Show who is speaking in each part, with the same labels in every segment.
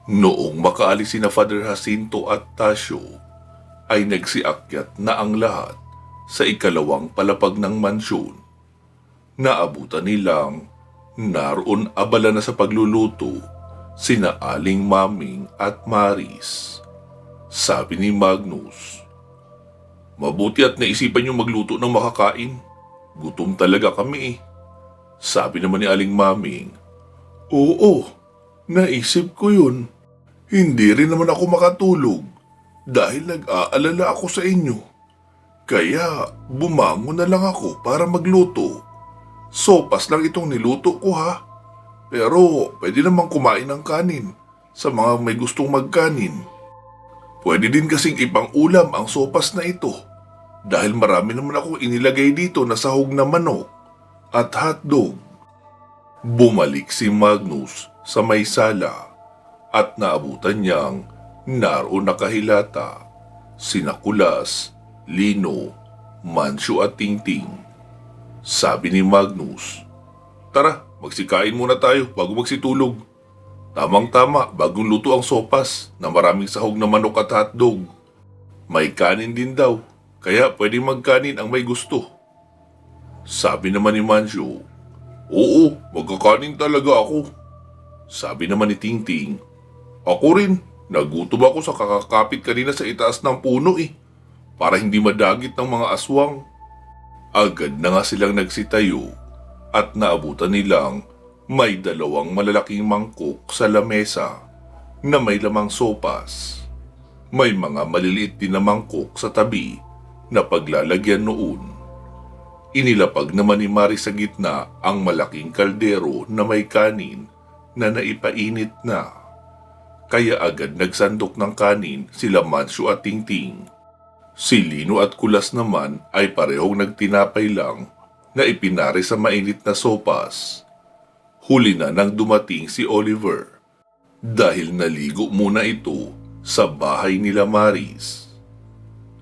Speaker 1: Noong makaalis sina Father Jacinto at Tasio, ay nagsiakyat na ang lahat sa ikalawang palapag ng mansyon. Naabutan nilang naroon abala na sa pagluluto sina Aling Maming at Maris. Sabi ni Magnus, "Mabuti at naisipan niyong magluto ng makakain. Gutom talaga kami eh." Sabi naman ni Aling Maming, "Oo, naisip ko yun. Hindi rin naman ako makatulog dahil nag-aalala ako sa inyo. Kaya bumangon na lang ako para magluto. Sopas lang itong niluto ko ha. Pero pwede namang kumain ng kanin sa mga may gustong magkanin. Pwede din kasing ipang-ulam ang sopas na ito dahil marami naman akong inilagay dito na sahog na manok at hotdog." Bumalik si Magnus sa may sala at naabutan niyang naroon nakahilata sina Kulas, Lino, Mancio at Tingting. Sabi ni Magnus, "Tara, magsikain muna tayo bago magsitulog. Tamang-tama, bagong luto ang sopas na maraming sahog na manok at hotdog. May kanin din daw, kaya pwedeng magkanin ang may gusto." Sabi naman ni Mancio, "Oo, magkakanin talaga ako." Sabi naman ni Tingting, "Ako rin, nagutom ako sa kakakapit kanina sa itaas ng puno eh, para hindi madagit ng mga aswang." Agad na nga silang nagsitayo at naabutan nilang may dalawang malalaking mangkok sa lamesa na may lamang sopas. May mga maliliit din na mangkok sa tabi na paglalagyan noon. Inilapag naman ni Mari sa gitna ang malaking kaldero na may kanin na naipainit na. Kaya agad nagsandok ng kanin sila Mancio at Tingting. Si Lino at Kulas naman ay parehong nagtinapay lang na ipinari sa mainit na sopas. Huli na nang dumating si Oliver dahil naligo muna ito sa bahay nila Maris.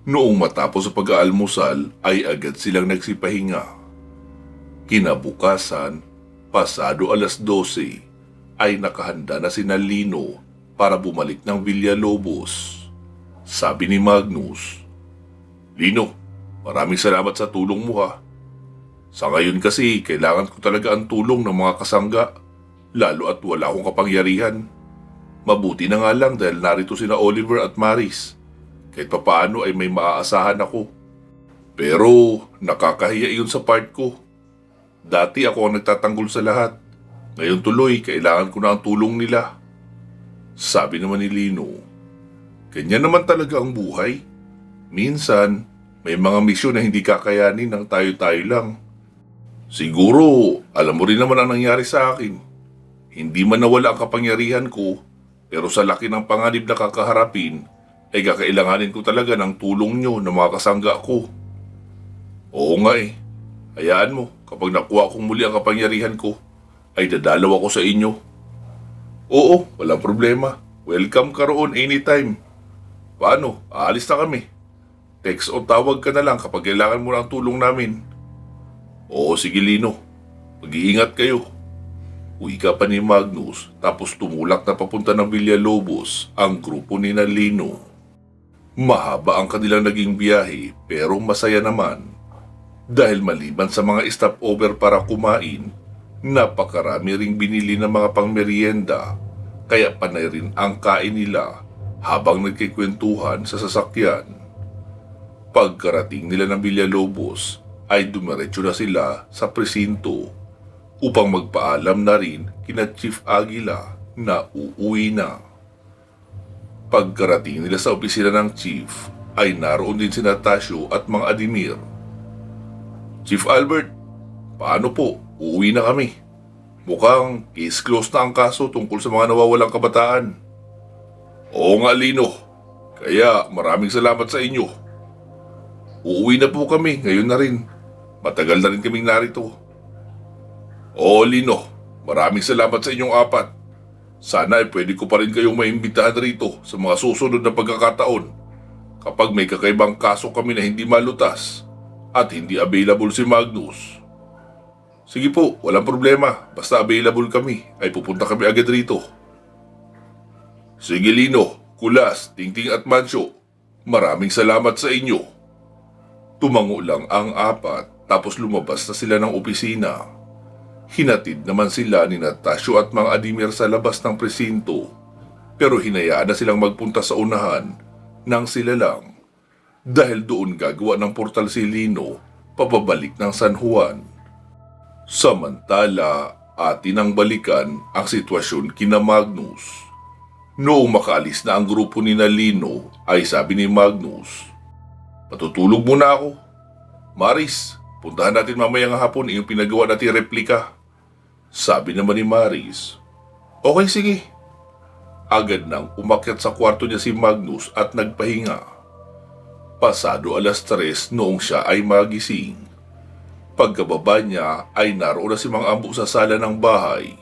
Speaker 1: Noong matapos sa pag-aalmusal ay agad silang nagsipahinga. Kinabukasan, pasado 12:00, ay nakahanda na sina Lino para bumalik ng Villalobos. Sabi ni Magnus, "Lino, maraming salamat sa tulong mo ha. Sa ngayon kasi kailangan ko talaga ang tulong ng mga kasangga, lalo at wala akong kapangyarihan. Mabuti na nga lang dahil narito sina Oliver at Maris. Kahit papaano ay may maaasahan ako. Pero nakakahiya iyon sa part ko. Dati ako ang nagtatanggol sa lahat. Ngayon tuloy kailangan ko na ang tulong nila." Sabi naman ni Lino, "Ganyan naman talaga ang buhay. Minsan, may mga misyon na hindi kakayanin ng tayo-tayo lang. Siguro, alam mo rin naman ang nangyari sa akin. Hindi man nawala ang kapangyarihan ko, pero sa laki ng panganib na kakaharapin, ay kakailanganin ko talaga ng tulong nyo ng mga kasangga ko." "Oo nga eh. Hayaan mo, kapag nakuha kong muli ang kapangyarihan ko, ay dadalaw ako sa inyo." "Oo, walang problema. Welcome ka roon anytime. Paano? Aalis na kami. Text o tawag ka na lang kapag kailangan mo ng tulong namin." "Oo, sige Lino. Mag-iingat kayo." Wika pa ni Magnus tapos tumulak na papunta ng Villalobos ang grupo ni Lino. Mahaba ang kanilang naging biyahe pero masaya naman. Dahil maliban sa mga stopover para kumain, napakarami ring binili ng mga pangmeryenda, kaya panay rin ang kain nila habang nagkikwentuhan sa sasakyan. Pagkarating nila ng Villalobos ay dumiretso na sila sa presinto upang magpaalam na rin kina Chief Aguila na uuwi na. Pagkarating nila sa opisina ng Chief ay naroon din sina Tasio at mga Adimir. "Chief Albert, paano po? Uuwi na kami. Mukhang case closed na ang kaso tungkol sa mga nawawalang kabataan." "Oo nga Lino, kaya maraming salamat sa inyo. Uuwi na po kami ngayon na rin. Matagal na rin kaming narito." "Oo Lino, maraming salamat sa inyong apat. Sana ay pwede ko pa rin kayong maimbitahan rito sa mga susunod na pagkakataon kapag may kakaibang kaso kami na hindi malutas at hindi available si Magnus." "Sige po, walang problema. Basta available kami, ay pupunta kami agad rito." Sige Lino, Kulas, Tingting at Mansyo. Maraming salamat sa inyo. Tumango lang ang apat tapos lumabas na sila ng opisina. Hinatid naman sila ni Natasio at Mang Adimir sa labas ng presinto, pero hinayaan na silang magpunta sa unahan nang sila lang, dahil doon gagawa ng portal si Lino papabalik ng San Juan. Samantala, atin ang balikan ang sitwasyon kina Magnus. Noong makaalis na ang grupo ni Lino ay sabi ni Magnus, "Patutulog muna ako. Maris, puntahan natin mamayang hapon yung pinagawa natin replika." Sabi naman ni Maris, "Okay, sige." Agad nang umakyat sa kwarto niya si Magnus at nagpahinga. Pasado 3:00 noong siya ay magising. Pagkababa niya ay naroon na si Mang Ambo sa sala ng bahay.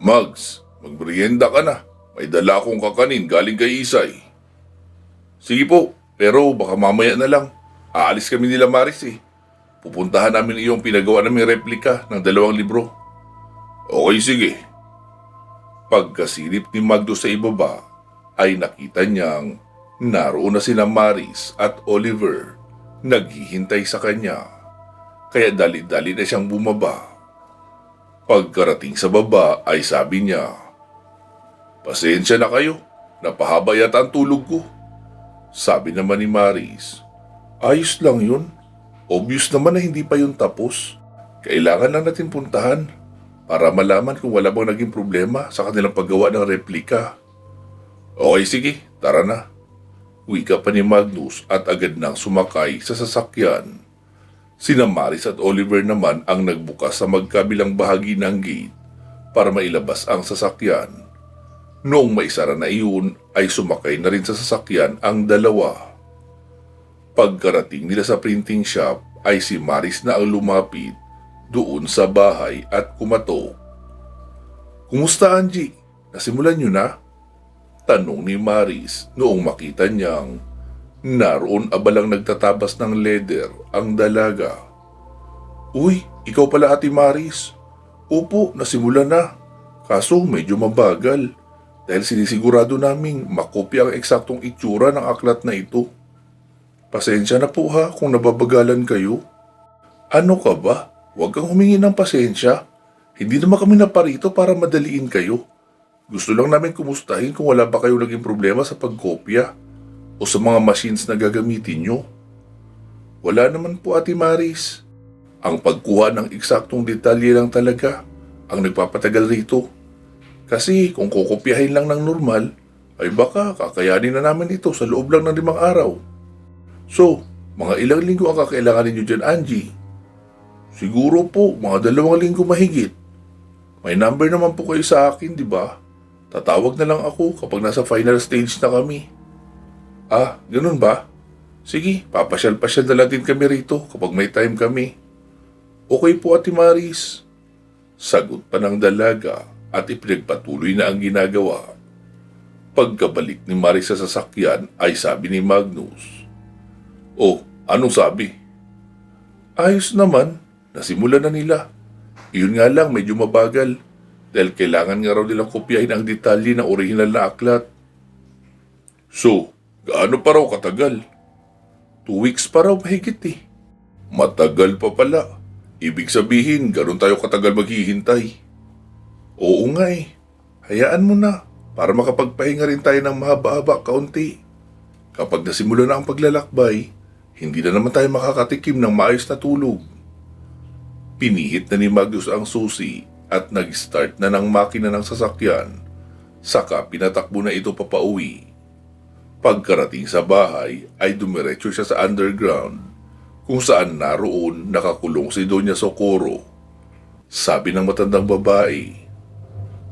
Speaker 1: "Mags, magmerienda ka na. May dala akong kakanin galing kay Isay." "Sige po, pero baka mamaya na lang. Aalis kami nila Maris eh. Pupuntahan namin iyong pinagawa naming replika ng 2 libro." "Okay, sige." Pagkasilip ni Magdo sa ibaba, ay nakita niyang naroon na sila Maris at Oliver naghihintay sa kanya. Kaya dali-dali na siyang bumaba. Pagkarating sa baba ay sabi niya, "Pasensya na kayo, napahaba yata ang tulog ko." Sabi naman ni Maris, "Ayos lang yun. Obvious naman na hindi pa yun tapos. Kailangan lang natin puntahan para malaman kung wala bang naging problema sa kanilang paggawa ng replika." "Okay, sige, tara na." Wika pa ni Magnus at agad nang sumakay sa sasakyan. Sina Maris at Oliver naman ang nagbukas sa magkabilang bahagi ng gate para mailabas ang sasakyan. Noong maisara na iyon ay sumakay na rin sa sasakyan ang dalawa. Pagkarating nila sa printing shop ay si Maris na ang lumapit doon sa bahay at kumatok. "Kumusta Angie? Nasimulan niyo na?" Tanong ni Maris noong makita niyang naroon abalang nagtatabas ng leather ang dalaga. "Uy, ikaw pala Ate Maris." "Opo, nasimulan na. Kaso medyo mabagal dahil sinisigurado naming makopya ang eksaktong itsura ng aklat na ito. Pasensya na po ha kung nababagalan kayo." "Ano ka ba? Huwag kang humingi ng pasensya. Hindi naman kami naparito para madaliin kayo. Gusto lang namin kumustahin kung wala ba kayo naging problema sa pagkopya o sa mga machines na gagamitin nyo." "Wala naman po Ate Maris. Ang pagkuha ng eksaktong detalye lang talaga ang nagpapatagal rito. Kasi kung kukopyahin lang ng normal, ay baka kakayanin na namin ito sa loob lang ng 5 araw. So, mga ilang linggo ang kakailangan ninyo dyan Angie?" "Siguro po, mga 2 linggo mahigit. May number naman po kayo sa akin, di ba? Tatawag na lang ako kapag nasa final stage na kami." "Ah, ganun ba? Sige, papasyal-pasyal na lang din kami rito kapag may time kami." "Okay po Ate Maris." Sagot pa ng dalaga at ipinagpatuloy na ang ginagawa. Pagkabalik ni Maris sa sasakyan ay sabi ni Magnus, "Oh, anong sabi?" "Ayos naman, nasimulan na nila. Iyon nga lang medyo mabagal dahil kailangan nga raw nilang kopyahin ang detalye ng orihinal na aklat." "So, gaano pa raw katagal?" 2 weeks pa raw mahigit eh." "Matagal pa pala. Ibig sabihin, ganun tayo katagal maghihintay." "Oo nga eh. Hayaan mo na para makapagpahinga rin tayo ng mahaba-haba kaunti. Kapag nasimula na ang paglalakbay, hindi na naman tayo makakatikim ng maayos na tulog." Pinihit na ni Magnus ang susi at nag-start na ng makina ng sasakyan. Saka pinatakbo na ito papauwi. Pagkarating sa bahay ay dumiretso siya sa underground kung saan naroon nakakulong si Doña Socorro. Sabi ng matandang babae,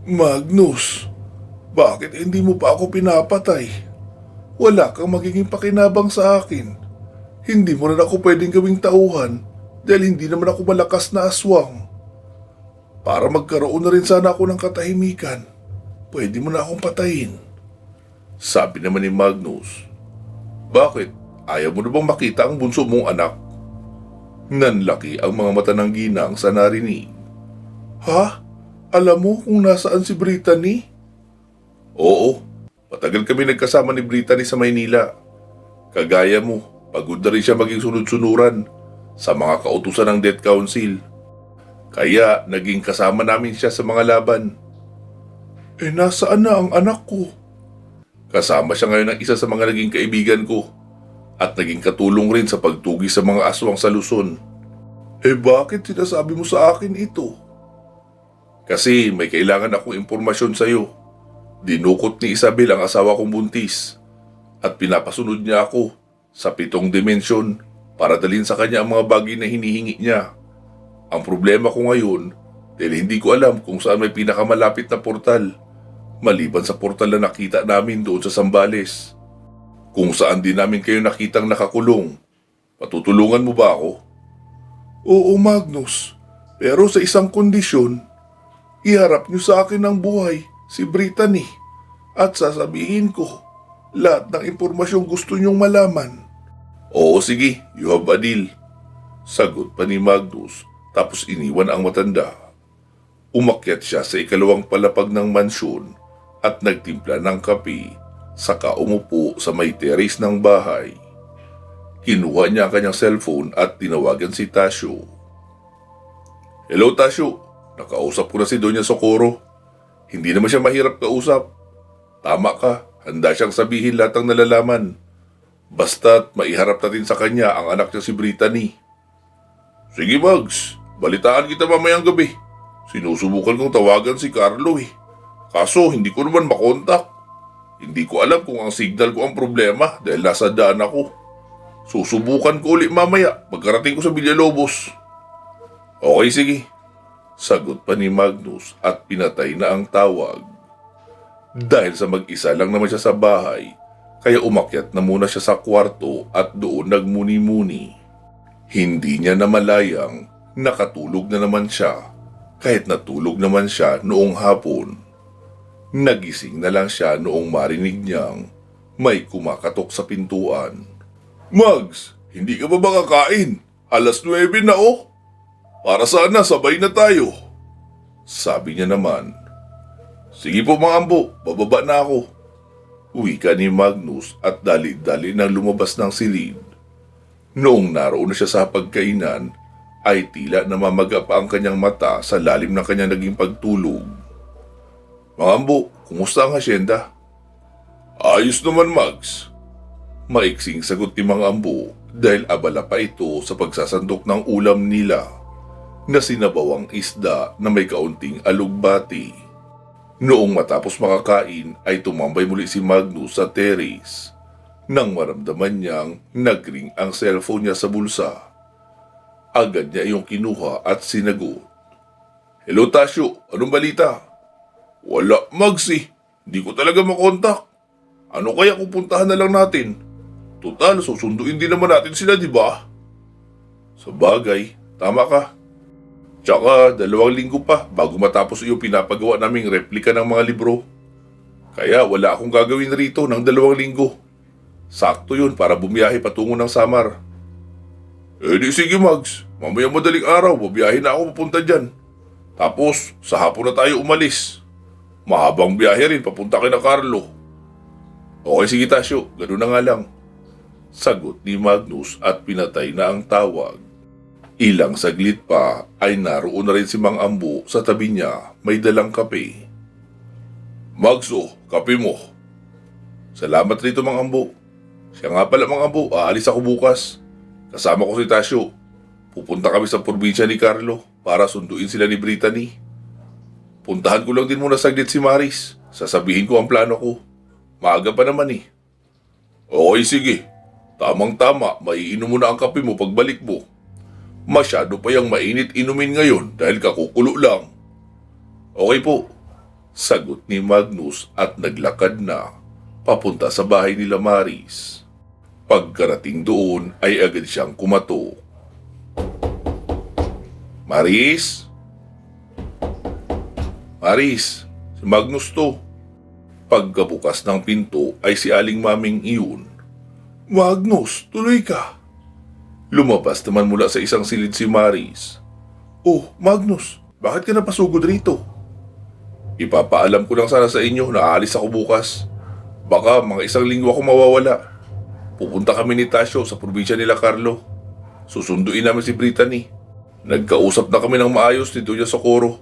Speaker 1: "Magnus, bakit hindi mo pa ako pinapatay? Wala kang magiging pakinabang sa akin. Hindi mo rin ako pwedeng gawing tauhan dahil hindi naman ako malakas na aswang. Para magkaroon na rin sana ako ng katahimikan, pwede mo na akong patayin." Sabi naman ni Magnus, "Bakit? Ayaw mo na bang makita ang bunso mong anak?" Nanlaki ang mga mata ng ginang sa narinig. "Ha? Alam mo kung nasaan si Brittany?" "Oo, Matagal kami nagkasama ni Brittany sa Maynila. Kagaya mo, pagod na rin siya maging sunod-sunuran sa mga kautusan ng Death Council. Kaya naging kasama namin siya sa mga laban. Nasaan na ang anak ko? Kasama siya ngayon ng isa sa mga naging kaibigan ko at naging katulong rin sa pagtugi sa mga aswang sa Luzon. Bakit sinasabi mo sa akin ito? Kasi may kailangan akong impormasyon sa iyo. Dinukot ni Isabel ang asawa kong buntis at pinapasunod niya ako sa 7 dimensyon para dalhin sa kanya ang mga bagay na hinihingi niya. Ang problema ko ngayon dahil hindi ko alam kung saan may pinakamalapit na portal maliban sa portal na nakita namin doon sa Zambales. Kung saan din namin kayo nakitang nakakulong. Patutulungan mo ba ako? Oo, Magnus. Pero sa isang kondisyon, iharap niyo sa akin ng buhay si Brittany at sasabihin ko lahat ng impormasyong gusto niyong malaman. Oo, sige, you have a deal. Sagot pa ni Magnus tapos iniwan ang matanda. Umakyat siya sa ikalawang palapag ng mansyon at nagtimpla ng kape, saka umupo sa may terrace ng bahay. Kinuha niya ang kanyang cellphone at tinawagan si Tasyo. Hello Tasyo, nakausap ko na si Doña Socorro. Hindi naman siya mahirap kausap. Tama ka, handa siyang sabihin lahat ng nalalaman. Basta't maiharap natin sa kanya ang anak niya si Brittany. Sige Bugs, balitaan kita mamayang gabi. Sinusubukan kong tawagan si Carlo Kaso hindi ko naman makontak. Hindi ko alam kung ang signal ko ang problema dahil nasa daan ako. Susubukan ko ulit mamaya pagkarating ko sa Villalobos. Okay, sige. Sagot pa ni Magnus at pinatay na ang tawag. Dahil sa mag-isa lang naman siya sa bahay, kaya umakyat na muna siya sa kwarto at doon nagmuni-muni. Hindi niya namalayang nakatulog na naman siya kahit natulog naman siya noong hapon. Nagising na lang siya noong marinig niyang may kumakatok sa pintuan. Mags, hindi ka ba kakain? 9:00 na Para sana sabay na tayo. Sabi niya naman. Sige po mga ambo, bababa na ako. Wika ni Magnus at dali-dali nang lumabas ng silid. Noong naroon na siya sa pagkainan, ay tila namamaga pa ang kanyang mata sa lalim ng kanyang naging pagtulog. Mga ambo, kumusta ang asyenda? Ayos naman, Mags. Maiksing sagot ni Mang Ambo dahil abala pa ito sa pagsasandok ng ulam nila na sinabawang isda na may kaunting alugbati. Noong matapos makakain ay tumambay muli si Magnus sa terrace nang maramdaman niyang nagring ang cellphone niya sa bulsa. Agad niya iyong kinuha at sinagot. Hello Tasyo, anong balita? Wala, Mags Hindi ko talaga makontak. Ano kaya kung puntahan na lang natin? Total, susunduin din naman natin sila, di ba? Sabagay, tama ka. Tsaka 2 linggo pa bago matapos iyong pinapagawa naming replika ng mga libro. Kaya wala akong gagawin rito ng 2 linggo. Sakto yun para bumiyahe patungo ng Samar. Di sige Mags, mamaya madaling araw, babiyahe na ako papunta dyan. Tapos, sa hapon na tayo umalis. Mahabang biyahe rin papunta kina Carlo. Okay sige Tasyo, ganoon na nga lang. Sagot ni Magnus at pinatay na ang tawag. Ilang saglit pa ay naroon na rin si Mang Ambo sa tabi niya may dalang kape. Magso, kape mo. Salamat rito Mang Ambo. Siya nga pala Mang Ambo, aalis ako bukas. Kasama ko si Tasyo. Pupunta kami sa probinsya ni Carlo para sunduin sila ni Brittany. Puntahan ko lang din muna saglit si Maris. Sasabihin ko ang plano ko. Maaga pa naman Okay sige. Tamang-tama, maiinom mo na ang kape mo pagbalik mo. Masyado pa yung mainit inumin ngayon dahil kakukulo lang. Okay po. Sagot ni Magnus at naglakad na papunta sa bahay nila Maris. Pagkarating doon ay agad siyang kumatok. Maris? Maris, si Magnus to. Pagkabukas ng pinto ay si Aling Maming iyon. Magnus, tuloy ka. Lumabas naman mula sa isang silid si Maris. Oh, Magnus, bakit ka napasugod rito? Ipapaalam ko lang sana sa inyo na aalis ako bukas. Baka mga 1 linggo ako mawawala. Pupunta kami ni Tasyo sa probinsya nila Carlo. Susunduin namin si Brittany. Nagkausap na kami ng maayos ni Doña Socorro.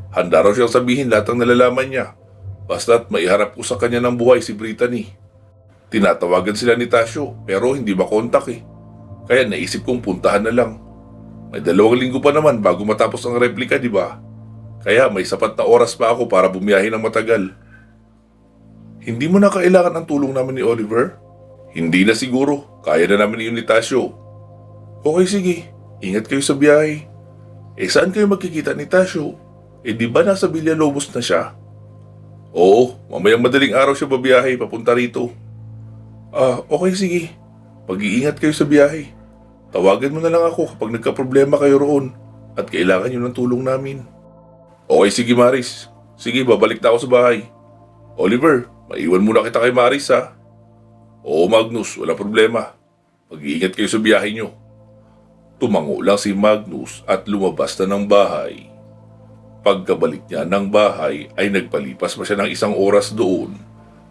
Speaker 1: Handa raw siyang sabihin lahat ng nalalaman niya. Basta't maiharap ko sa kanya ng buhay si Brittany. Tinatawagan sila ni Tasyo pero hindi makontak eh. Kaya naisip kong puntahan na lang. May 2 linggo pa naman bago matapos ang replika, di ba? Kaya may sapat na oras pa ako para bumiyahe ng matagal. Hindi mo na kailangan ang tulong namin ni Oliver? Hindi na siguro. Kaya na namin iyon ni Tasyo. Okay, sige. Ingat kayo sa biyahe. Saan kayo magkikita ni Tasyo? Di ba nasa Villalobos na siya? Oo, mamayang madaling araw siya babiyahe papunta rito. Okay, sige. Pag-iingat kayo sa biyahe. Tawagan mo na lang ako kapag nagka-problema kayo roon at kailangan nyo ng tulong namin. Okay, sige Maris. Sige, babalik na ako sa bahay. Oliver, maiwan muna kita kay Maris ha. Oo Magnus, wala problema. Pag-iingat kayo sa biyahe nyo. Tumango lang si Magnus at lumabas na ng bahay. Pagkabalik niya ng bahay ay nagpalipas pa siya ng 1 oras doon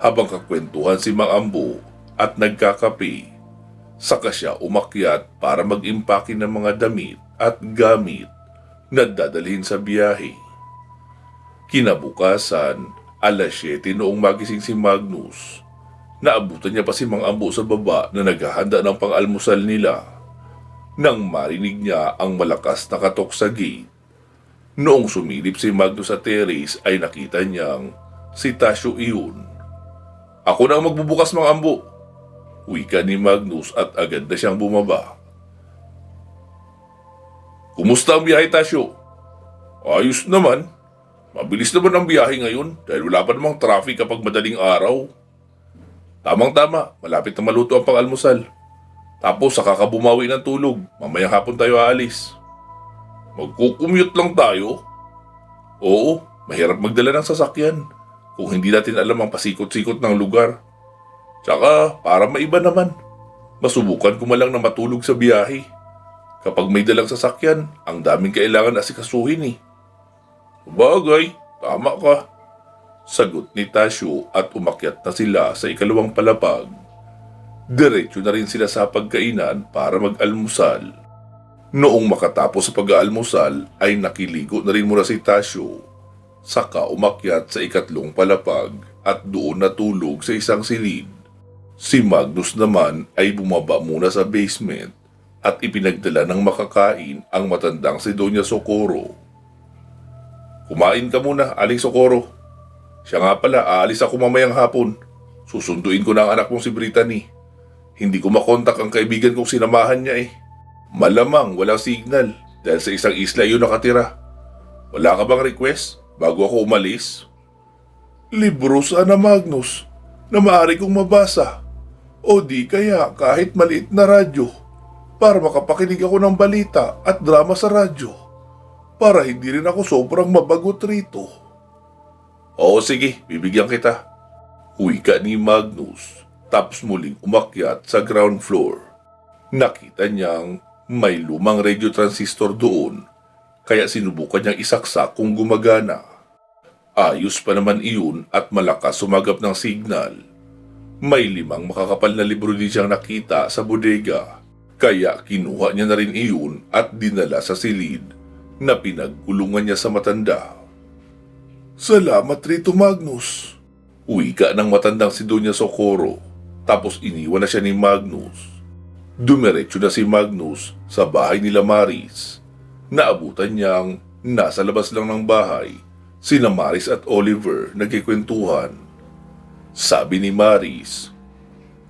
Speaker 1: habang kakwentuhan si Mang Ambo at nagkakape. Saka siya umakyat para mag-impake ng mga damit at gamit na dadalhin sa biyahe. Kinabukasan, 7:00 noong magising si Magnus. Naabutan niya pa si Mang Ambo sa baba na naghahanda ng pang-almusal nila. Nang marinig niya ang malakas na katok sa gate. Noong sumilip si Magnus sa terrace ay nakita niyang si Tasyo iyon. Ako na ang magbubukas, Mang Ambo. Wika ni Magnus at agad na siyang bumaba. Kumusta ang biyahe, Tasyo? Ayos naman. Mabilis naman ang biyahe ngayon dahil wala pa namang traffic kapag madaling araw. Tamang-tama, malapit na maluto ang pang-almusal. Tapos saka ka bumawi ng tulog, mamayang hapon tayo aalis. Magkukumute lang tayo? Oo, mahirap magdala ng sasakyan kung hindi natin alam ang pasikot-sikot ng lugar. Tsaka, para maiba naman, masubukan ko malang na matulog sa biyahe. Kapag may dalang sasakyan, ang daming kailangan asikasuhin eh. Bagay, tama ka. Sagot ni Tasyo at umakyat na sila sa 2 palapag. Diretso na rin sila sa pagkainan para mag-almusal. Noong makatapos sa pag-aalmusal ay nakiligo na rin muna si Tasyo. Saka umakyat sa 3 palapag at doon natulog sa isang silid. Si Magnus naman ay bumaba muna sa basement at ipinagdala ng makakain ang matandang si Doña Socorro. Kumain ka muna, Aling Socorro. Siya nga pala, aalis ako mamayang hapon. Susunduin ko na ang anak mong si Brittany. Hindi ko makontak ang kaibigan kong sinamahan niya eh. Malamang walang signal dahil sa isang isla yun nakatira. Wala ka bang request bago ako umalis? Libro sana, Magnus, na maaari kong mabasa. O di kaya kahit maliit na radyo para makapakinig ako ng balita at drama sa radyo para hindi rin ako sobrang mabagot rito. Oo sige, bibigyan kita. Wika ni Magnus tapos muling umakyat sa ground floor. Nakita niyang may lumang radio transistor doon kaya sinubukan niyang isaksak kung gumagana. Ayos pa naman iyon at malakas sumagap ng signal. May 5 makakapal na libro din siyang nakita sa bodega, kaya kinuha niya na rin iyon at dinala sa silid na pinagkulungan niya sa matanda. Salamat rito, Magnus. Wika ng matandang si Doña Socorro, tapos iniwan na siya ni Magnus. Dumiretso na si Magnus sa bahay nila Maris. Naabutan niyang nasa labas lang ng bahay sina Maris at Oliver nagkikwentuhan. Sabi ni Maris,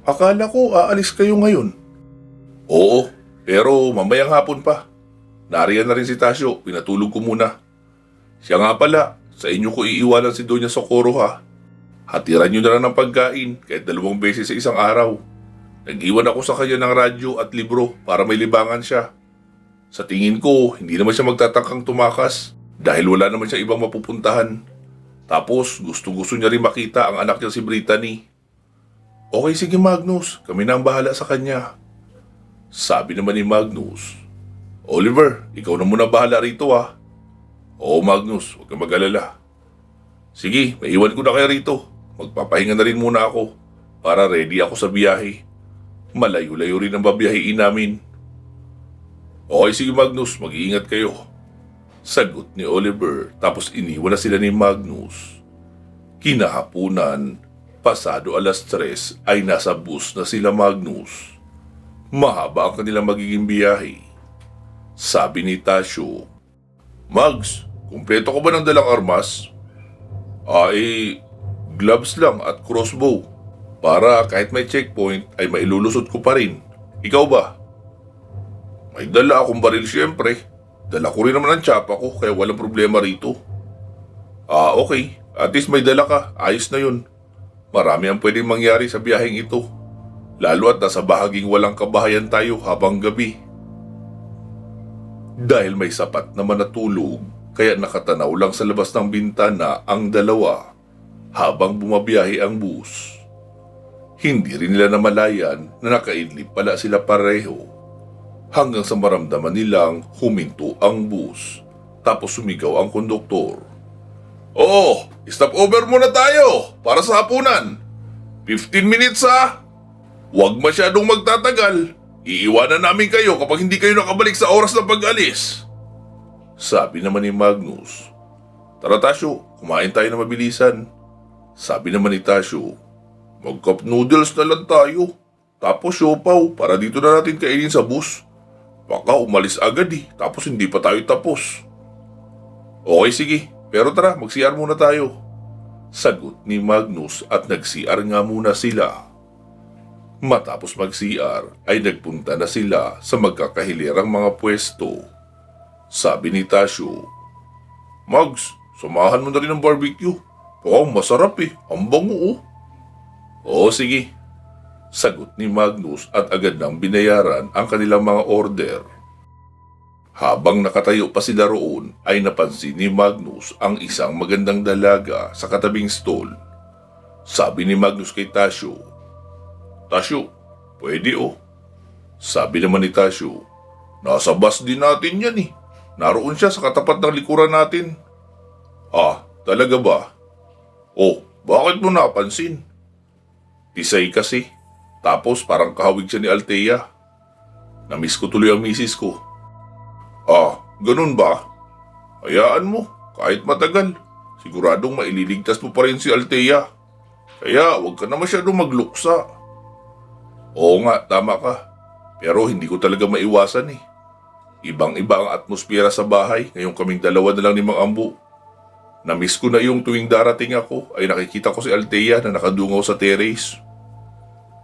Speaker 1: akala ko aalis kayo ngayon. Oo, pero mamayang hapon pa. Nariyan na rin si Tasyo, pinatulog ko muna. Siya nga pala, sa inyo ko iiwanan si Doña Socorro ha. Hatiran nyo na lang ng pagkain kahit 2 beses sa isang araw. Nag-iwan ako sa kanya ng radyo at libro para may libangan siya. Sa tingin ko, hindi naman siya magtatangkang tumakas dahil wala naman siya ibang mapupuntahan. Tapos gusto-gusto niya rin makita ang anak niya si Brittany. Okay sige Magnus, kami na ang bahala sa kanya. Sabi naman ni Magnus, Oliver, ikaw na muna bahala rito ha. Oo Magnus, huwag kang mag-alala. Sige, maiwan ko na kayo rito. Magpapahinga na rin muna ako para ready ako sa biyahe. Malayo-layo rin ang babiyahiin namin. Okay, sige Magnus, mag-iingat kayo. Sagot ni Oliver tapos iniwan na sila ni Magnus. Kinahapunan, pasado 3:00 ay nasa bus na sila Magnus. Mahaba ang kanilang magiging biyahe. Sabi ni Tasyo, Mags, kumpleto ko ba ng dalang armas? Gloves lang at crossbow. Para kahit may checkpoint ay mailulusot ko pa rin. Ikaw ba? May dala akong baril siyempre. Dala ko rin naman ang tsapa ko kaya walang problema rito. Okay. At least may dala ka. Ayos na yun. Marami ang pwedeng mangyari sa biyaheng ito. Lalo at nasa bahaging walang kabahayan tayo habang gabi. Dahil may sapat naman na tulog, kaya nakatanaw lang sa labas ng bintana ang dalawa habang bumabiyahe ang bus. Hindi rin nila namalayan na nakaidlip pala sila pareho hanggang sa maramdaman nilang huminto ang bus tapos sumigaw ang konduktor. Oh, stop over muna tayo para sa hapunan. 15 minutes ha? Huwag masyadong magtatagal. Iiwanan namin kayo kapag hindi kayo nakabalik sa oras ng pag-alis. Sabi naman ni Magnus. Tara Tasyo, kumain tayo na mabilisan. Sabi naman ni Tasyo. Mag-cup noodles na lang tayo. Tapos siopaw para dito na natin kainin sa bus. Baka umalis agad tapos hindi pa tayo tapos. Okay sige, pero tara mag-CR muna tayo. Sagot ni Magnus at nag-CR nga muna sila. Matapos mag-CR ay nagpunta na sila sa magkakahilirang mga pwesto. Sabi ni Tasyo, Mags, samahan mo na rin ng barbecue. Masarap ang bango Oo sige. Sagot ni Magnus at agad nang binayaran ang kanilang mga order. Habang nakatayo pa sila roon ay napansin ni Magnus ang isang magandang dalaga sa katabing stall. Sabi ni Magnus kay Tasyo, Tasyo, pwede Sabi naman ni Tasyo, nasa bus din natin yan Naroon siya sa katapat ng likuran natin. Talaga ba? Bakit mo napansin? Tisay kasi. Tapos parang kahawig siya ni Althea. Namiss ko tuloy ang misis ko. Ganun ba? Hayaan mo, kahit matagal. Siguradong maililigtas mo pa rin si Althea. Kaya huwag ka na masyadong magluksa. Oo nga, tama ka. Pero hindi ko talaga maiwasan Ibang-iba ang atmosphere sa bahay ngayong kaming dalawa na lang ni Mang Ambo. Namiss ko na yung tuwing darating ako ay nakikita ko si Althea na nakadungaw sa terrace.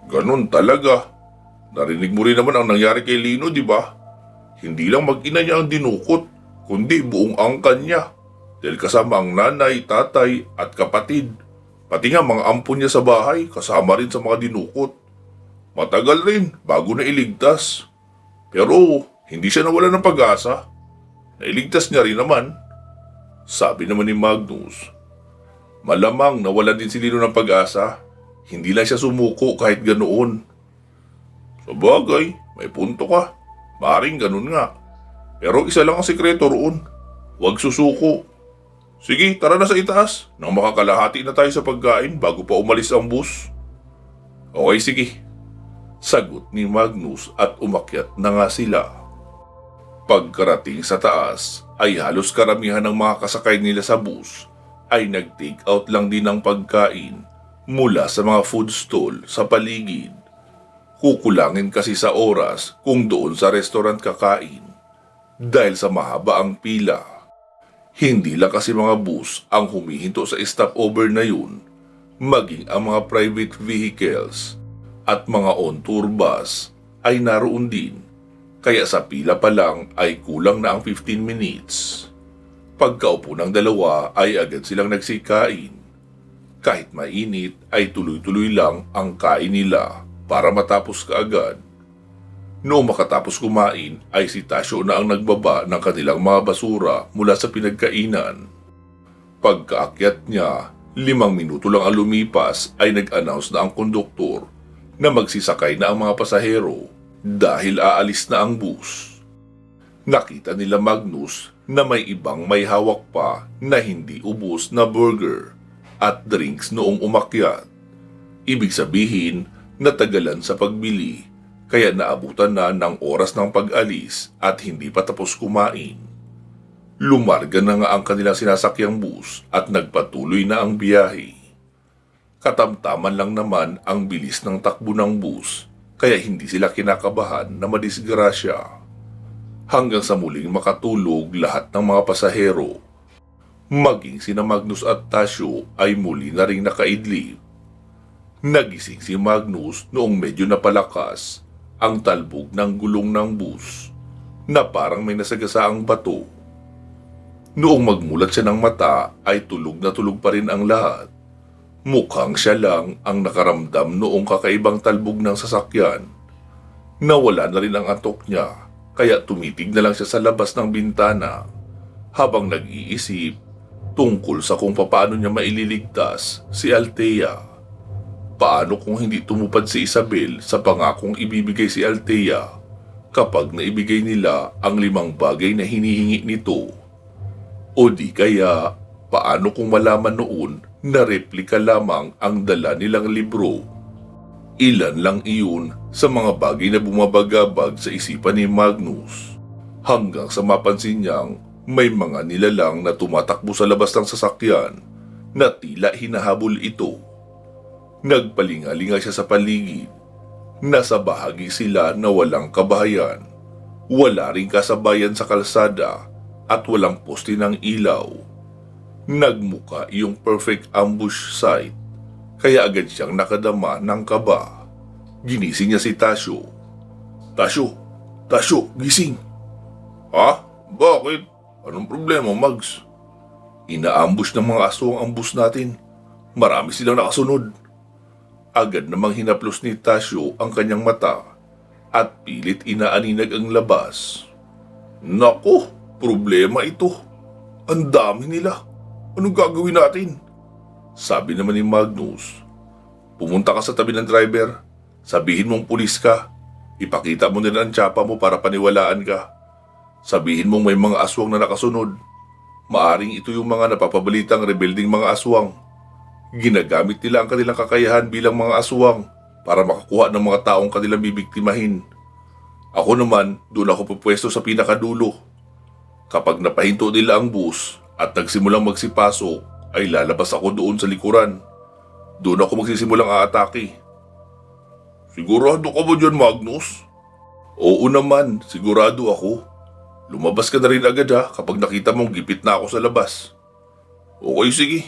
Speaker 1: Ganun talaga. Narinig mo rin naman ang nangyari kay Lino, di ba? Hindi lang mag-ina niya ang dinukot, kundi buong angkan niya. Dahil kasama ang nanay, tatay at kapatid. Pati nga mga ampon niya sa bahay kasama rin sa mga dinukot. Matagal rin bago na iligtas. Pero hindi siya nawala ng pag-asa. Nailigtas niya rin naman. Sabi naman ni Magnus, malamang nawalan din si Lino ng pag-asa. Hindi lang siya sumuko kahit ganoon. Sabagay, may punto ka. Maring ganun nga. Pero isa lang ang sikreto roon. Huwag susuko. Sige, tara na sa itaas nang makakalahati na tayo sa pagkain bago pa umalis ang bus. Okay, sige. Sagot ni Magnus at umakyat na nga sila. Pagkarating sa taas ay halos karamihan ng mga kasakay nila sa bus ay nag-take out lang din ng pagkain mula sa mga food stall sa paligid. Kukulangin kasi sa oras kung doon sa restaurant kakain dahil sa mahaba ang pila. Hindi lang kasi mga bus ang humihinto sa stopover na yun, maging ang mga private vehicles at mga on-tour bus ay naroon din. Kaya sa pila pa lang ay kulang na ang 15 minutes. Pagkaupo ng dalawa ay agad silang nagsikain. Kahit mainit ay tuloy-tuloy lang ang kain nila para matapos kaagad. Noong makatapos kumain ay si Tasyo na ang nagbaba ng kanilang mga basura mula sa pinagkainan. Pagkaakyat niya, 5 minuto lang ang lumipas ay nag-announce na ang konduktor na magsisakay na ang mga pasahero dahil aalis na ang bus. Nakita nila Magnus na may ibang may hawak pa na hindi ubos na burger at drinks noong umakyat. Ibig sabihin, natagalan sa pagbili, kaya naabutan na ng oras ng pag-alis at hindi pa tapos kumain. Lumarga na nga ang kanilang sinasakyang bus at nagpatuloy na ang biyahe. Katamtaman lang naman ang bilis ng takbo ng bus, kaya hindi sila kinakabahan na madisgrasya. Hanggang sa muling makatulog lahat ng mga pasahero. Maging sina Magnus at Tasyo ay muli na ring nakaidlip. Nagising si Magnus noong medyo napalakas ang talbog ng gulong ng bus na parang may nasagasaang bato. Noong magmulat siya ng mata ay tulog na tulog pa rin ang lahat. Mukhang siya lang ang nakaramdam noong kakaibang talbog ng sasakyan. Nawala na rin ang antok niya kaya tumitig na lang siya sa labas ng bintana habang nag-iisip tungkol sa kung paano niya maililigtas si Althea. Paano kung hindi tumupad si Isabel sa pangakong ibibigay si Althea kapag naibigay nila ang 5 bagay na hinihingi nito? O di kaya, paano kung malaman noon na replika lamang ang dala nilang libro? Ilan lang iyon sa mga bagay na bumabagabag sa isipan ni Magnus hanggang sa mapansin niyang may mga nilalang na tumatakbo sa labas ng sasakyan na tila hinahabol ito. Nagpalingalinga siya sa paligid. Nasa bahagi sila na walang kabahayan, wala ring kasabayan sa kalsada at walang poste ng ilaw. Nagmuka yung perfect ambush site, kaya agad siyang nakadama ng kaba. Ginising niya si Tasyo. Tasyo, gising! Ha? Bakit? Anong problema, Mags? Inaambush ng mga aso ang bus natin. Marami silang nakasunod. Agad namang hinaplos ni Tasyo ang kanyang mata at pilit inaaninag ang labas. Naku, problema ito. Ang dami nila. Anong gagawin natin? Sabi naman ni Magnus. Pumunta ka sa tabi ng driver. Sabihin mong pulis ka. Ipakita mo nila ang tsapa mo para paniwalaan ka. Sabihin mong may mga aswang na nakasunod. Maaring ito yung mga napapabalitang rebelding mga aswang. Ginagamit nila ang kanilang kakayahan bilang mga aswang para makakuha ng mga taong kanilang bibiktimahin. Ako naman, doon ako pupwesto sa pinakadulo. Kapag napahinto nila ang bus at nagsimulang magsipasok, ay lalabas ako doon sa likuran. Doon ako magsisimulang aatake. Sigurado ka ba dyan, Magnus? Oo naman, sigurado ako. Lumabas ka na rin agad kapag nakita mong gipit na ako sa labas. Okay, sige.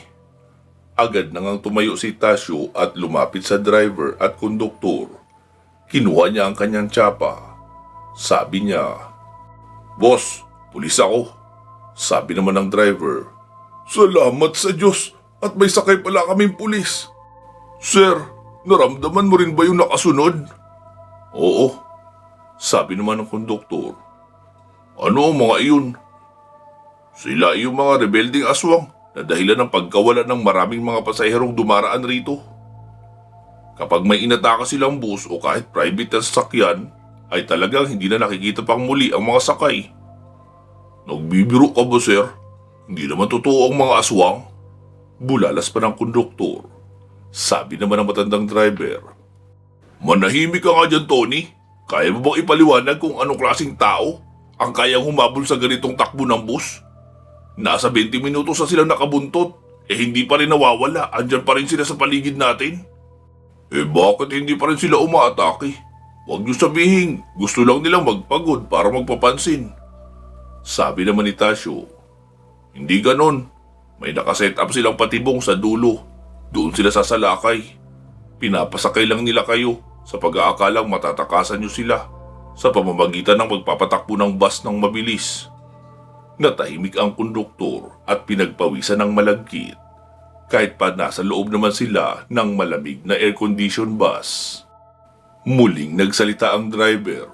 Speaker 1: Agad nang tumayo si Tasyo at lumapit sa driver at konduktor. Kinuha niya ang kanyang tsapa. Sabi niya, Boss, pulis ako. Sabi naman ng driver, Salamat sa Diyos at may sakay pala kaming pulis. Sir, naramdaman mo rin ba yung nakasunod? Oo. Sabi naman ng konduktor, Ano ang mga iyon? Sila yung mga rebelding aswang na dahilan ng pagkawala ng maraming mga pasaherong dumaraan rito. Kapag may inataka silang bus o kahit private na sasakyan, ay talagang hindi na nakikita pang muli ang mga sakay. Nagbibiro ka ba, sir? Hindi naman totoo ang mga aswang. Bulalas pa ng konduktor. Sabi naman ng matandang driver, Manahimik ka nga dyan, Tony. Kaya mo bang ipaliwanag kung anong klaseng tao ang kayang humabol sa ganitong takbo ng bus? Nasa 20 minutos na silang nakabuntot, hindi pa rin nawawala, andyan pa rin sila sa paligid natin. Bakit hindi pa rin sila umaatake? Huwag niyo sabihin, gusto lang nilang magpagod para magpapansin. Sabi naman ni Tasyo, Hindi ganon, may nakaset up silang patibong sa dulo, doon sila sasalakay. Pinapasakay lang nila kayo sa pag-aakalang matatakasan niyo sila sa pamamagitan ng magpapatakbo ng bus ng mabilis. Natahimik ang konduktor at pinagpawisan ng malagkit kahit pa nasa loob naman sila ng malamig na air-conditioned bus. Muling nagsalita ang driver.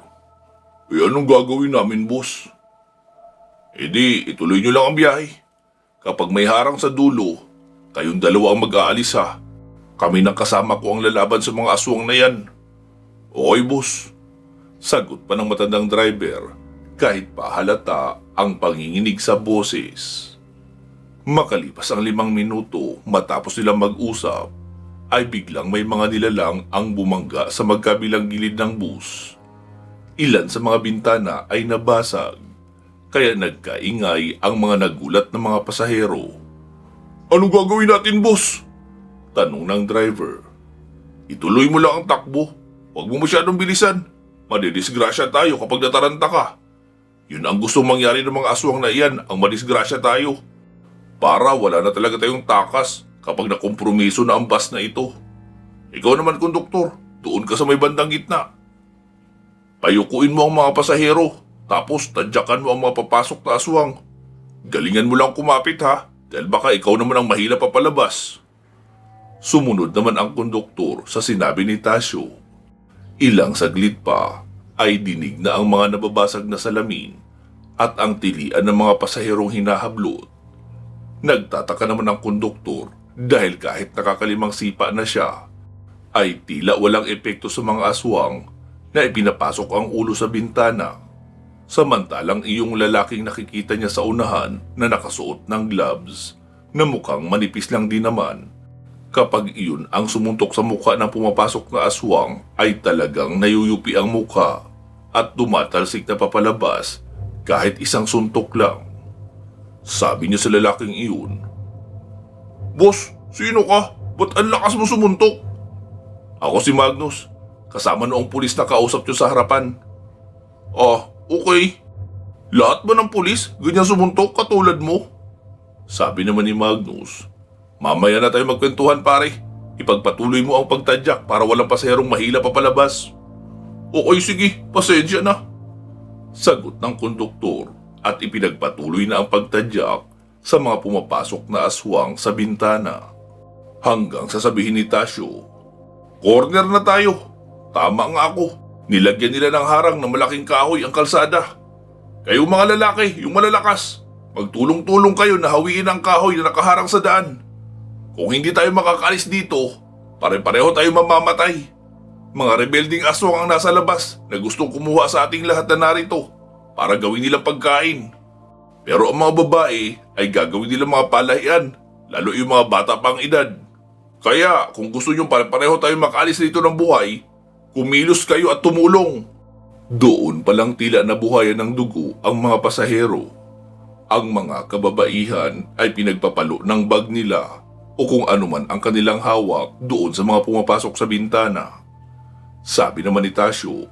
Speaker 1: Anong gagawin namin, boss? Di, ituloy nyo lang ang biyahe. Kapag may harang sa dulo, kayong dalawa ang mag-aalis ha. Kami ng kasama ko ang lalaban sa mga aswang na yan. Okay, boss. Sagot pa ng matandang driver kahit pa halata ang panginginig sa boses. Makalipas ang 5 minuto matapos nilang mag-usap, ay biglang may mga nilalang ang bumangga sa magkabilang gilid ng bus. Ilan sa mga bintana ay nabasag, kaya nagkaingay ang mga nagulat na mga pasahero. "Anong gagawin natin, boss?" tanong ng driver. "Ituloy mo lang ang takbo. Huwag mo masyadong bilisan. Madidisgrasya tayo kapag nataranta ka. Yun ang gustong mangyari ng mga aswang na iyan, ang madisgrasya tayo. Para wala na talaga tayong takas kapag nakompromiso na ang bus na ito. Ikaw naman, konduktor, doon ka sa may bandang gitna. Payukuin mo ang mga pasahero, tapos tadyakan mo ang mga papasok na aswang. Galingan mo lang kumapit ha, dahil baka ikaw naman ang mahila papalabas." Sumunod naman ang konduktor sa sinabi ni Tasyo. Ilang saglit pa ay dinig na ang mga nababasag na salamin at ang tilian ng mga pasaherong hinahablot. Nagtataka naman ang konduktor dahil kahit nakakalimang sipa na siya, ay tila walang epekto sa mga aswang na ipinapasok ang ulo sa bintana. Samantalang iyong lalaking nakikita niya sa unahan na nakasuot ng gloves na mukhang manipis lang din naman. Kapag iyon ang sumuntok sa mukha ng pumapasok na aswang ay talagang nayuyupi ang mukha at tumatalsik na papalabas kahit isang suntok lang. Sabi niya sa lalaking iyon, "Boss, sino ka? Ba't ang lakas mo sumuntok?" "Ako si Magnus, kasama noong pulis na kausap niyo sa harapan." "Ah, okay. Lahat ba ng pulis ganyan sumuntok katulad mo?" Sabi naman ni Magnus, "Mamaya na tayo magkwentuhan, pare. Ipagpatuloy mo ang pagtadyak para walang pasaherong mahila papalabas." "Okay, sige, pasensya na," sagot ng konduktor at ipinagpatuloy na ang pagtadyak sa mga pumapasok na aswang sa bintana. Hanggang sasabihin ni Tasyo, "Corner na tayo. Tama nga ako. Nilagyan nila ng harang na malaking kahoy ang kalsada. Kayo mga lalaki, yung malalakas, magtulong-tulong kayo na hawiin ang kahoy na nakaharang sa daan. Kung hindi tayo makakalis dito, pare-pareho tayo mamamatay. Mga rebelding aswang ang nasa labas na gustong kumuha sa ating lahat na narito para gawin nilang pagkain. Pero ang mga babae ay gagawin nilang mga palahian, lalo yung mga bata pang edad. Kaya kung gusto nyo pare-pareho tayo makaalis dito ng buhay, kumilos kayo at tumulong." Doon palang tila nabuhayan ng dugo ang mga pasahero. Ang mga kababaihan ay pinagpapalo ng bag nila o kung anuman ang kanilang hawak doon sa mga pumapasok sa bintana. Sabi naman ni Tasyo,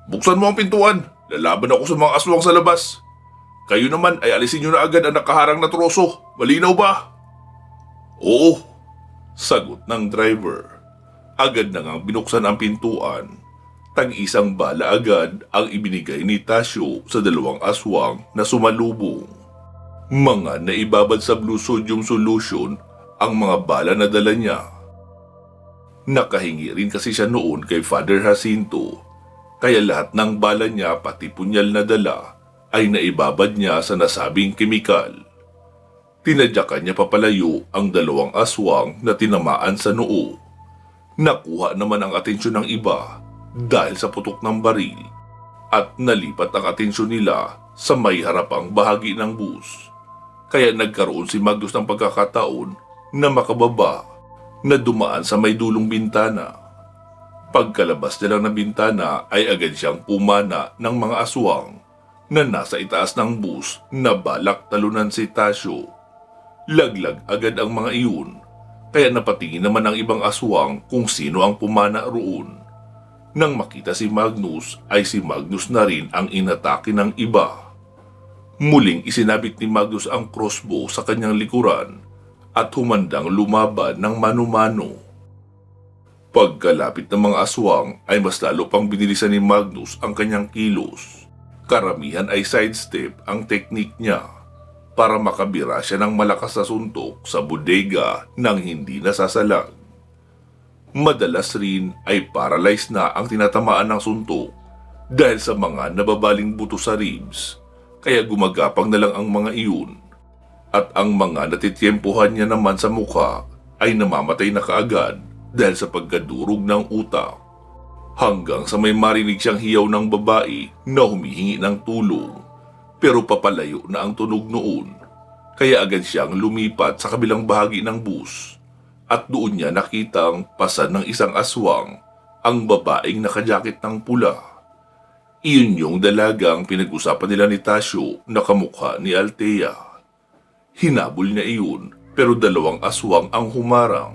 Speaker 1: "Buksan mo ang pintuan, lalaban ako sa mga aswang sa labas. Kayo naman ay alisin nyo na agad ang nakaharang na troso, malinaw ba?" "Oo," sagot ng driver. Agad na ngang binuksan ang pintuan. Tag-isang bala agad ang ibinigay ni Tasyo sa dalawang aswang na sumalubong. Mga naibabad sa blue sodium solution ang mga bala na dala niya. Nakahingi rin kasi siya noon kay Father Jacinto, kaya lahat ng bala niya pati punyal na dala ay naibabad niya sa nasabing kemikal. Tinadyakan niya papalayo ang dalawang aswang na tinamaan sa noo. Nakuha naman ang atensyon ng iba dahil sa putok ng baril at nalipat ang atensyon nila sa may harapang bahagi ng bus. Kaya nagkaroon si Magnus ng pagkakataon na makababa na dumaan sa may dulong bintana. Pagkalabas niya lang ng bintana ay agad siyang pumana ng mga aswang na nasa itaas ng bus na balak talunan si Tasyo. Laglag agad ang mga iyon, kaya napatingin naman ang ibang aswang kung sino ang pumana roon. Nang makita si Magnus ay si Magnus na rin ang inatake ng iba. Muling isinabit ni Magnus ang crossbow sa kanyang likuran at humandang lumaban ng mano-mano. Pagkalapit ng mga aswang ay mas lalo pang binilisan ni Magnus ang kanyang kilos. Karamihan ay sidestep ang teknik niya para makabira siya ng malakas na suntok sa bodega nang hindi nasasalag. Madalas rin ay paralyzed na ang tinatamaan ng suntok dahil sa mga nababaling buto sa ribs, kaya gumagapang na lang ang mga iyon. At ang mga natitiempohan niya naman sa mukha ay namamatay na kaagad dahil sa pagkadurog ng utak. Hanggang sa may marinig siyang hiyaw ng babae na humihingi ng tulong, pero papalayo na ang tunog noon. Kaya agad siyang lumipat sa kabilang bahagi ng bus at doon niya nakitang pasan ng isang aswang ang babaeng nakajakit ng pula. Iyon yung dalagang pinag-usapan nila ni Tasyo na kamukha ni Althea. Hinabol niya iyon pero dalawang aswang ang humarang.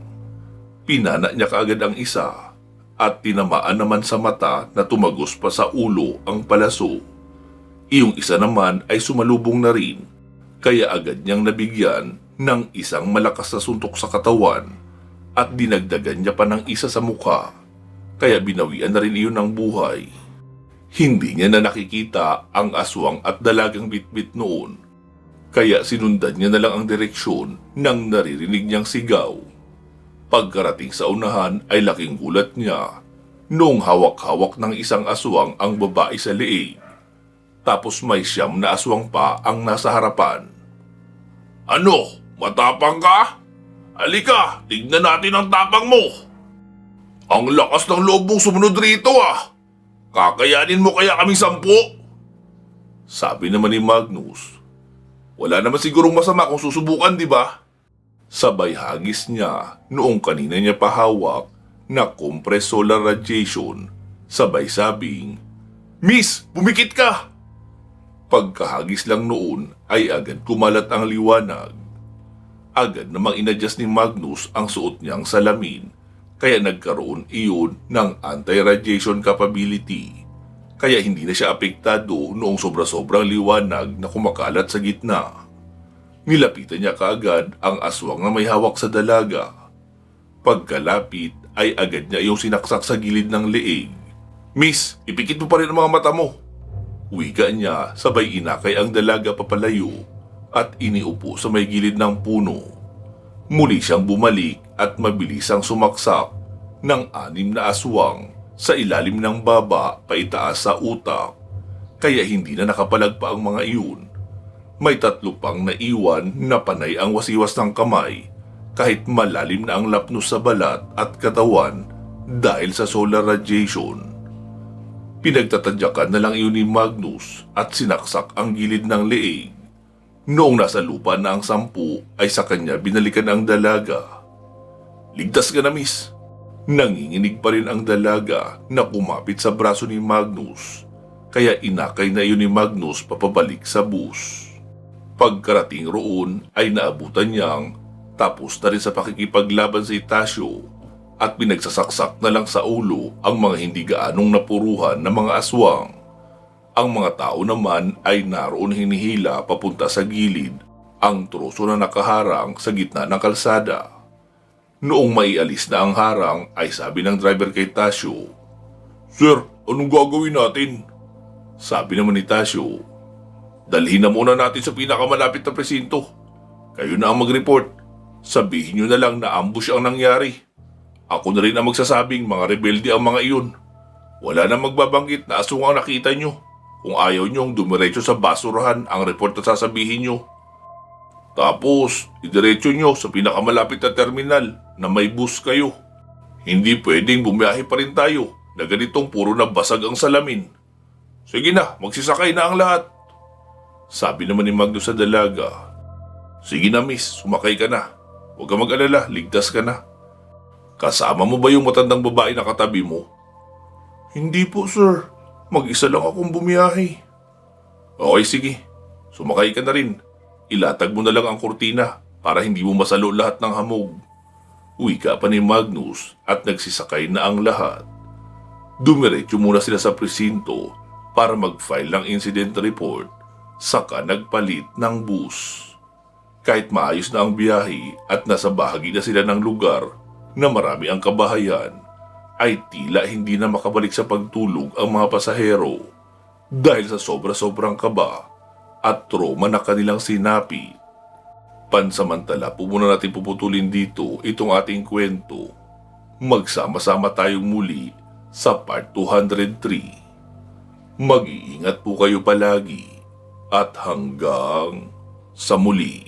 Speaker 1: Pinana niya kaagad ang isa at tinamaan naman sa mata na tumagos pa sa ulo ang palaso. Iyong isa naman ay sumalubong na rin kaya agad niyang nabigyan ng isang malakas na suntok sa katawan at dinagdagan niya pa ng isa sa mukha kaya binawian na rin iyon ng buhay. Hindi niya na nakikita ang aswang at dalagang bitbit noon kaya sinundan niya na lang ang direksyon ng naririnig niyang sigaw. Pagkarating sa unahan ay laking gulat niya noong hawak-hawak ng isang aswang ang babae sa leeg. Tapos may 9 na aswang pa ang nasa harapan. "Ano? Matapang ka? Halika, tignan natin ang tapang mo. Ang lakas ng loob mong sumunod rito ah. Kakayanin mo kaya kaming 10?" Sabi naman ni Magnus. Wala naman sigurong masama kung susubukan, di ba? Sabay hagis niya noong kanina niya pahawak na compressed solar radiation. Sabay sabing, "Miss, pumikit ka!" Pagkahagis lang noon ay agad kumalat ang liwanag. Agad namang inadjust ni Magnus ang suot niyang salamin kaya nagkaroon iyon ng anti-radiation capability. Kaya hindi na siya apektado noong sobra-sobrang liwanag na kumakalat sa gitna. Nilapitan niya kaagad ang aswang na may hawak sa dalaga. Pagkalapit ay agad niya iyong sinaksak sa gilid ng leeg. "Miss, ipikit mo pa rin ang mga mata mo." Wika niya sabay inakay ang dalaga papalayo at iniupo sa may gilid ng puno. Muli siyang bumalik at mabilis ang sumaksak ng 6 na aswang sa ilalim ng baba paitaas sa utak, kaya hindi na nakapalag pa ang mga iyon. May 3 pang naiwan na panay ang wasiwas ng kamay kahit malalim na ang lapnos sa balat at katawan dahil sa solar radiation. Pinagtatadyakan na lang iyon ni Magnus at sinaksak ang gilid ng leeg. Noong nasa lupa na ang 10 ay sa kanya binalikan ang dalaga. "Ligtas ka na, miss." Nanginginig pa rin ang dalaga na kumapit sa braso ni Magnus, kaya inakay na iyon ni Magnus papabalik sa bus. Pagkarating roon ay naabutan niyang tapos na rin sa pakikipaglaban si Tasyo at pinagsasaksak na lang sa ulo ang mga hindi gaanong napuruhan ng mga aswang. Ang mga tao naman ay naroon hinihila papunta sa gilid ang troso na nakaharang sa gitna ng kalsada. Noong maialis na ang harang ay sabi ng driver kay Tasyo, "Sir, anong gagawin natin?" Sabi naman ni Tasyo, "Dalhin na muna natin sa pinakamalapit na presinto. Kayo na ang mag-report. Sabihin nyo na lang na ambush ang nangyari. Ako na rin ang magsasabing mga rebelde ang mga iyon. Wala na magbabanggit na aswang ang nakita nyo. Kung ayaw nyong dumiretso sa basurahan ang report na sasabihin nyo. Tapos, idiretso nyo sa pinakamalapit na terminal na may bus kayo. Hindi pwedeng bumiyahe pa rin tayo na ganitong puro na basag ang salamin. Sige na, magsisakay na ang lahat." Sabi naman ni Magnus sa dalaga, "Sige na miss, sumakay ka na. Huwag ka mag-alala, ligtas ka na. Kasama mo ba yung matandang babae na katabi mo?" "Hindi po sir, mag-isa lang akong bumiyahe." "Okay sige, sumakay ka na rin. Ilatag mo na lang ang kurtina para hindi mo masalo lahat ng hamog." Wika pa ni Magnus at nagsisakay na ang lahat. Dumiretso muna sila sa presinto para mag-file ng incident report, saka nagpalit ng bus. Kahit maayos na ang biyahe at nasa bahagi na sila ng lugar na marami ang kabahayan, ay tila hindi na makabalik sa pagtulog ang mga pasahero dahil sa sobra-sobrang kaba at trauma na kanilang sinapi. Pansamantala po muna natin puputulin dito itong ating kwento. Magsama-sama tayong muli sa part 203. Mag-iingat po kayo palagi at hanggang sa muli.